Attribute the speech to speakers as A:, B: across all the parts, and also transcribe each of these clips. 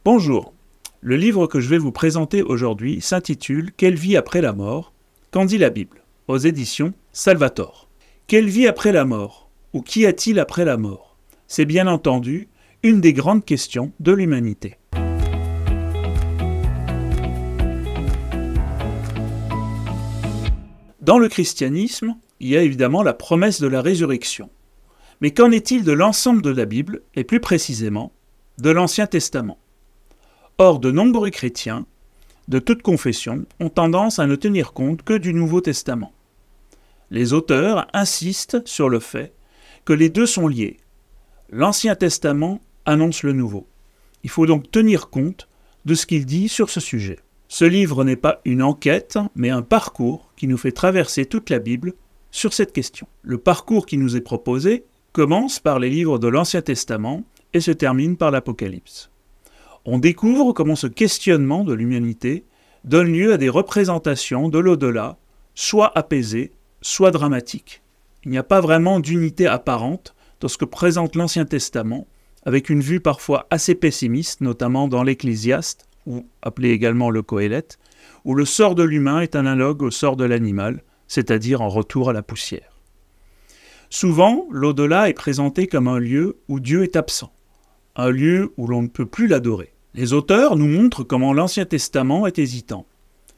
A: Bonjour, le livre que je vais vous présenter aujourd'hui s'intitule « Quelle vie après la mort ? Qu'en dit la Bible ?» aux éditions Salvator. Quelle vie après la mort ? Ou qu'y a-t-il après la mort ? C'est bien entendu une des grandes questions de l'humanité. Dans le christianisme, il y a évidemment la promesse de la résurrection. Mais qu'en est-il de l'ensemble de la Bible, et plus précisément, de l'Ancien Testament ? Or, de nombreux chrétiens, de toute confession, ont tendance à ne tenir compte que du Nouveau Testament. Les auteurs insistent sur le fait que les deux sont liés. L'Ancien Testament annonce le Nouveau. Il faut donc tenir compte de ce qu'il dit sur ce sujet. Ce livre n'est pas une enquête, mais un parcours qui nous fait traverser toute la Bible sur cette question. Le parcours qui nous est proposé commence par les livres de l'Ancien Testament et se termine par l'Apocalypse. On découvre comment ce questionnement de l'humanité donne lieu à des représentations de l'au-delà, soit apaisées, soit dramatiques. Il n'y a pas vraiment d'unité apparente dans ce que présente l'Ancien Testament, avec une vue parfois assez pessimiste, notamment dans l'Ecclésiaste, ou appelé également le Qoélète, où le sort de l'humain est analogue au sort de l'animal, c'est-à-dire en retour à la poussière. Souvent, l'au-delà est présenté comme un lieu où Dieu est absent, un lieu où l'on ne peut plus l'adorer. Les auteurs nous montrent comment l'Ancien Testament est hésitant.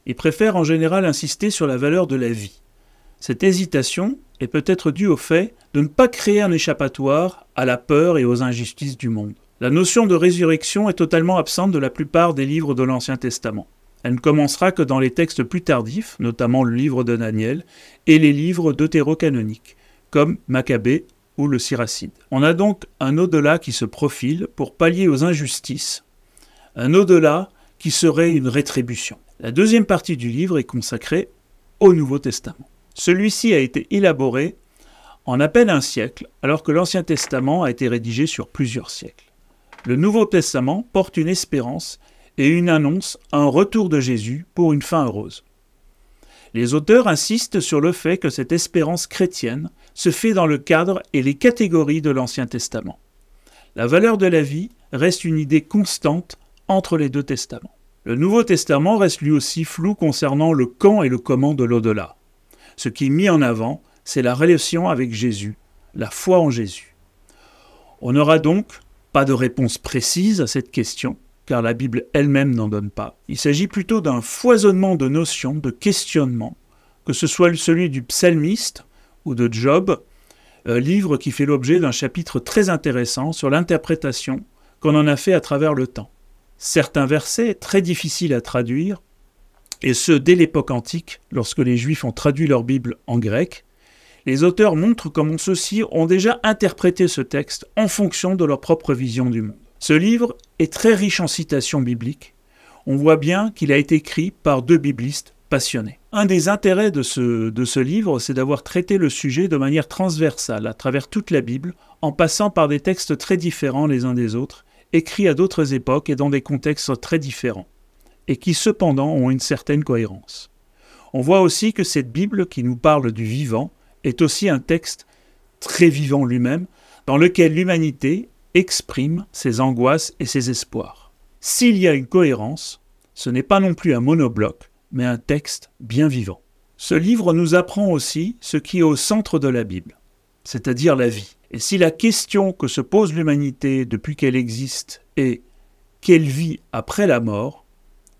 A: Ils préfèrent en général insister sur la valeur de la vie. Cette hésitation est peut-être due au fait de ne pas créer un échappatoire à la peur et aux injustices du monde. La notion de résurrection est totalement absente de la plupart des livres de l'Ancien Testament. Elle ne commencera que dans les textes plus tardifs, notamment le livre de Daniel et les livres deutérocanoniques, comme Maccabée ou le Siracide. On a donc un au-delà qui se profile pour pallier aux injustices, un au-delà qui serait une rétribution. La deuxième partie du livre est consacrée au Nouveau Testament. Celui-ci a été élaboré en à peine un siècle, alors que l'Ancien Testament a été rédigé sur plusieurs siècles. Le Nouveau Testament porte une espérance et une annonce à un retour de Jésus pour une fin heureuse. Les auteurs insistent sur le fait que cette espérance chrétienne se fait dans le cadre et les catégories de l'Ancien Testament. La valeur de la vie reste une idée constante entre les deux testaments. Le Nouveau Testament reste lui aussi flou concernant le quand et le comment de l'au-delà. Ce qui est mis en avant, c'est la relation avec Jésus, la foi en Jésus. On n'aura donc pas de réponse précise à cette question, car la Bible elle-même n'en donne pas. Il s'agit plutôt d'un foisonnement de notions, de questionnements, que ce soit celui du psalmiste ou de Job, livre qui fait l'objet d'un chapitre très intéressant sur l'interprétation qu'on en a fait à travers le temps. Certains versets, très difficiles à traduire, et ce dès l'époque antique, lorsque les Juifs ont traduit leur Bible en grec, les auteurs montrent comment ceux-ci ont déjà interprété ce texte en fonction de leur propre vision du monde. Ce livre est très riche en citations bibliques. On voit bien qu'il a été écrit par deux biblistes passionnés. Un des intérêts de ce livre, c'est d'avoir traité le sujet de manière transversale à travers toute la Bible, en passant par des textes très différents les uns des autres, écrits à d'autres époques et dans des contextes très différents, et qui cependant ont une certaine cohérence. On voit aussi que cette Bible qui nous parle du vivant est aussi un texte très vivant lui-même, dans lequel l'humanité exprime ses angoisses et ses espoirs. S'il y a une cohérence, ce n'est pas non plus un monobloc, mais un texte bien vivant. Ce livre nous apprend aussi ce qui est au centre de la Bible, c'est-à-dire la vie. Et si la question que se pose l'humanité depuis qu'elle existe est « quelle vie après la mort ?»,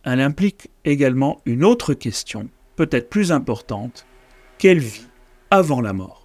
A: elle implique également une autre question, peut-être plus importante, « quelle vie avant la mort ?»